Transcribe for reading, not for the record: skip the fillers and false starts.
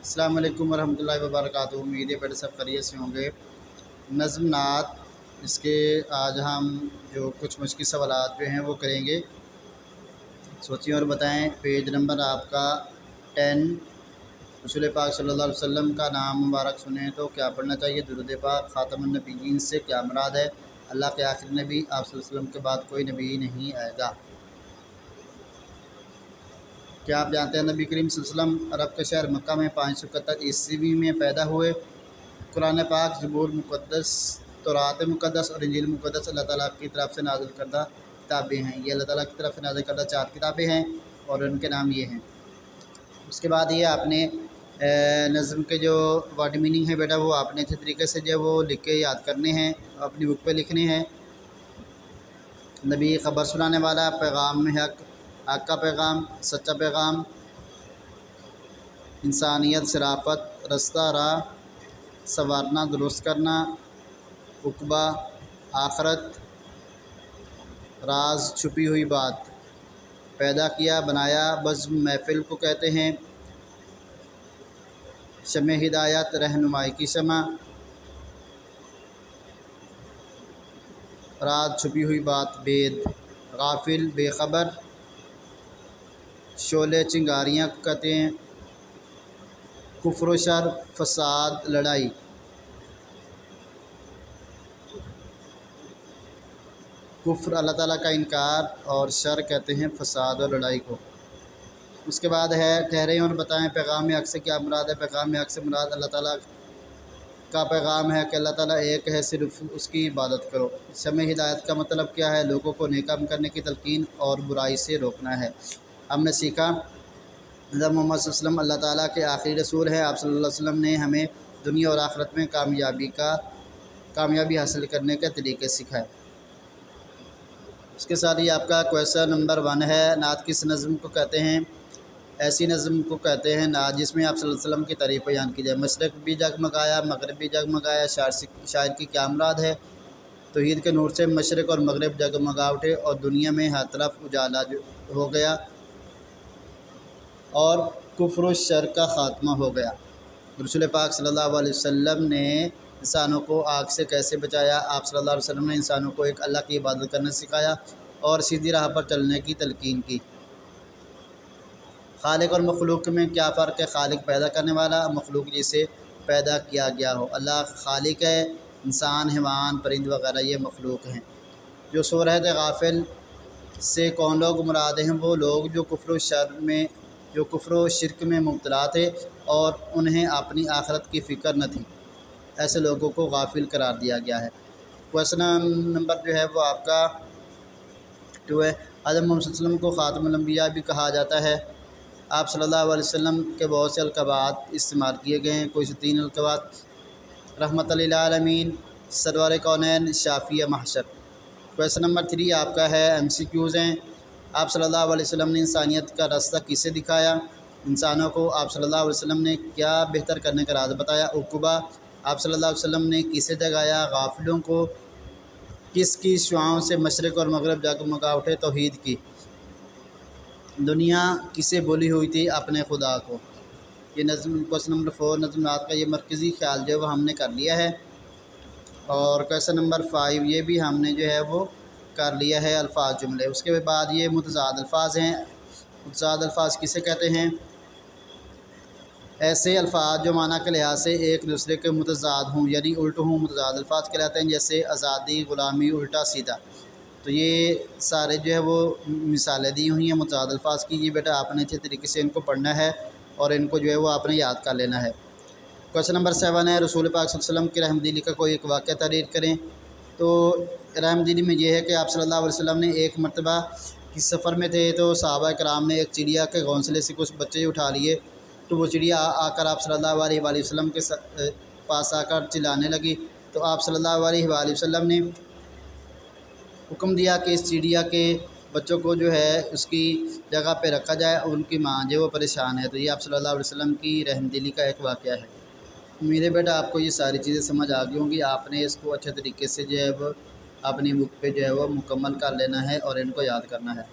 अस्सलाम वालेकुम वरहमतुल्लाहि वबरकातुहू। उम्मीद है बेटे सब खैरियत से होंगे। नज़्म नात, इसके आज हम जो कुछ मुश्किल सवालात जो हैं वो करेंगे। सोचिए और बताएं। पेज नंबर आपका 10। रसूल पाक सल्लल्लाहु अलैहि वसल्लम का नाम मुबारक सुने तो क्या पढ़ना चाहिए? दुरूद पाक। ख़ातमुन नबिय्यीन से क्या मुराद है? अल्लाह के आखिरी नबी आप सल्लल्लाहु अलैहि वसल्लम के बाद कोई नबी नहीं आएगा। क्या आप जानते हैं नबी करीम सल्लल्लाहु अलैहि वसल्लम अरब के शहर मक्का में 571 ईस्वी में पैदा हुए। कुरान पाक, ज़बूर मुक़द्दस, तौरात मुक़द्दस और इंजील मुक़द्दस अल्लाह ताला की तरफ से नाज़िल करदा किताबें हैं। ये अल्लाह ताला की तरफ से नाज़िल करदा 4 किताबें हैं और उनके नाम ये हैं। उसके बाद ये आपने नज़्म के जो वर्ड मीनिंग है बेटा वो आपने अच्छे तरीके से जो वो लिख के याद करने हैं, अपनी बुक पे लिखने हैं। नबी ख़बर सुनाने वाला, पैगाम में हक़, हक़ का पैगाम, सच्चा पैगाम, इंसानियत, शराफत, रास्ता राह, संवारना, दुरुस्त करना, उक़बा, आखरत, राज, छुपी हुई बात, पैदा किया, बनाया, बज़्म महफ़िल को कहते हैं, शमे हिदायत, रहनुमाई की शमा, राज, छुपी हुई बात, भेद, गाफिल, बेखबर, शोले, चिंगारियाँ को कहते हैं, कुफ्र व शर, फसाद, लड़ाई। कुफ्र अल्लाह ताला का इनकार और शर कहते हैं फसाद और लड़ाई को। उसके बाद है कह रहे हैं और बताएं पैगाम हक़ से क्या मुराद है? पैगाम हक़ से मुराद अल्लाह ताला का पैगाम है कि अल्लाह ताला एक है, सिर्फ़ उसकी इबादत करो। शमे हिदायत का मतलब क्या है? लोगों को नेक काम करने की तलकीन और बुराई से रोकना है। हमने सीखा हज़रत मोहम्मद सल्लल्लाहु अलैहि वसल्लम अल्लाह ताला के आखिरी रसूल हैं। आप सल्लल्लाहु अलैहि वसल्लम ने हमें दुनिया और आखिरत में कामयाबी हासिल करने के तरीके सिखाए। उसके साथ ही आपका क्वेश्चन नंबर 1 है, नात किस नज़्म को कहते हैं? ऐसी नज़्म को कहते हैं नात जिसमें आप सल्लल्लाहु अलैहि वसल्लम की तारीफ़ बयान की जाए। मशरक़ भी जगमगाया, मग़रिब भी जगमगाया, शायर की क्या मुराद है? तौहीद के नूर से मशरक़ और मग़रिब जगमगा उठे और दुनिया में हर तरफ उजाला हो गया और कुफ्र व शर का ख़ात्मा हो गया। रसूल पाक सल्लल्लाहु अलैहि वसल्लम ने इंसानों को आग से कैसे बचाया? आप सल्लल्लाहु अलैहि वसल्लम ने इंसानों को एक अल्लाह की इबादत करना सिखाया और सीधी राह पर चलने की तलकीन की। खालिक और मखलूक में क्या फ़र्क है? खालिक पैदा करने वाला, मखलूक जिसे पैदा किया गया हो। अल्लाह खालिक है, इंसान, हैवान, परिंद वगैरह ये मखलूक हैं। जो सूरत गाफिल से कौन लोग मुराद हैं? वो लोग जो कुफ्र व शिरक में मुब्तला थे और उन्हें अपनी आखिरत की फ़िक्र न थी। ऐसे लोगों को गाफिल करार दिया गया है। क्वेश्चन नंबर जो है वो आपका 2 है। हज़रत मोहम्मद सल्लल्लाहु अलैहि वसल्लम को ख़ातमुल अंबिया भी कहा जाता है। आप सल्लल्लाहु अलैहि वसल्लम के बहुत से अलक़ाबात इस्तेमाल किए गए हैं। कोई से 3 अलक़ाबात। रहमतल लिल आलमीन, सरवर कौनैन, शाफ़िए महशर। क्वेश्चन नंबर 3 आपका है, MCQs हैं। आप सल्लल्लाहु अलैहि वसल्लम ने इंसानियत का रास्ता किसे दिखाया? इंसानों को आप सल्लल्लाहु अलैहि वसल्लम ने क्या बेहतर करने का राज बताया? उक़बा। आप सल्लल्लाहु अलैहि वसल्लम ने किसे जगाया? गाफिलों को। किसकी शुआओं से मशरक़ और मग़रिब जगमगा उठे? तौहीद की। दुनिया किसे बोली हुई थी? अपने खुदा को। ये नज़्म क्वेश्चन नंबर 4 नज़्म नात का ये मरकज़ी ख्याल जो है वो हमने कर लिया है। और क्वेश्चन नंबर 5 ये भी हमने जो है वो कर लिया है, अल्फाज जुमले। उसके बाद ये मुतज़ाद अल्फाज हैं। मुतज़ाद अल्फाज किसे कहते हैं? ऐसे अल्फाज जो माना के लिहाज से एक दूसरे के मुतज़ाद हों, यानी उल्ट हों, मुतज़ाद अल्फाज कहलाते हैं। जैसे आज़ादी, ग़ुलामी, उल्टा सीधा। तो ये सारे जो है वो मिसालें दी हुई हैं मुतज़ाद अल्फाज की। ये बेटा आपने अच्छे तरीके से इनको पढ़ना है और इनको जो है वो आपने याद कर लेना है। क्वेश्चन नंबर 7 है, रसूल पाक सल्लल्लाहु अलैहि वसल्लम की रहमदिली का कोई एक वाक़या तहरीर करें। तो रहमदिली में ये है कि आप सल्लल्लाहु अलैहि वसल्लम ने एक मरतबा किस सफ़र में थे तो सहाबा कराम ने एक चिड़िया के घोंसले से कुछ बच्चे उठा लिए। तो वो चिड़िया आकर आप सल्लल्लाहु अलैहि वसल्लम के पास आकर चिल्लाने लगी। तो आप सल्लल्लाहु अलैहि वसल्लम ने हुक्म दिया कि इस चिड़िया के बच्चों को जो है उसकी जगह पे रखा जाए, उनकी माँ जो वो परेशान है। तो ये आप सल्लल्लाहु अलैहि वसल्लम की रहमदिली का एक वाक़या है। उम्मीद है बेटा आपको ये सारी चीज़ें समझ आ गई होंगी। आपने इसको अच्छे तरीके से जो है वो अपनी बुक पे जो है वो मुकम्मल कर लेना है और इनको याद करना है।